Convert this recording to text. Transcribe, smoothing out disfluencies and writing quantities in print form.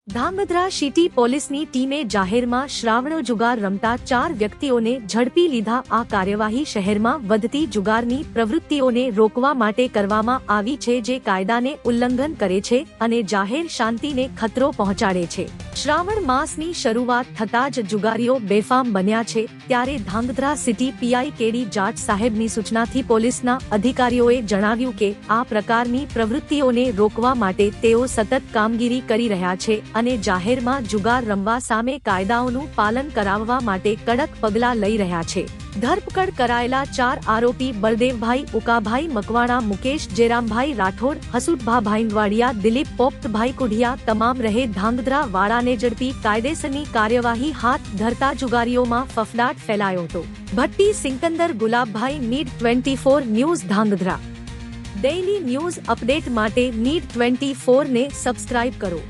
Dhrangadhra city પોલીસની ટીમે જાહેરમાં શ્રાવણો જુગાર રમતા 4 વ્યક્તિઓને ઝડપી લીધા। આ કાર્યવાહી શહેરમાં વધતી જુગારની પ્રવૃત્તિઓને રોકવા માટે કરવામાં આવી છે, જે કાયદાને ઉલ્લંઘન કરે છે અને જાહેર શાંતિને ખતરો પહોંચાડે છે। શ્રાવણ માસની શરૂઆત થતાં જ જુગારીઓ બેફામ બન્યા છે, ત્યારે ધાંગધ્રા સિટી પીઆઈ કેડી જાટ સાહેબની સૂચનાથી પોલીસના અધિકારીઓએ જણાવ્યું કે આ પ્રકારની પ્રવૃત્તિઓને રોકવા માટે તેઓ સતત કામગીરી કરી રહ્યા છે અને જાહેરમાં જુગાર રમવા સામે કાયદાઓનું પાલન કરાવવા માટે કડક પગલાં લઈ રહ્યા છે। ધરપકડ કરાયેલા 4 આરોપી બળદેવભાઈ ઉકાભાઈ મકવાણા, મુકેશ જેરામભાઈ રાઠોડ, હસુટભા ભાઈંગવાડિયા, દિલીપ પોપટભાઈ કુઢિયા તમામ રહે ધાંગધ્રા વાળાને ઝડપી કાયદેસરની કાર્યવાહી હાથ ધરતા જુગારીઓમાં ફફડાટ ફેલાયો હતો। Bhatti Sikandar Gulabbhai, need 24 news Dhrangadhra. Daily news update માટે નીડ 24 ને સબસ્ક્રાઇબ કરો।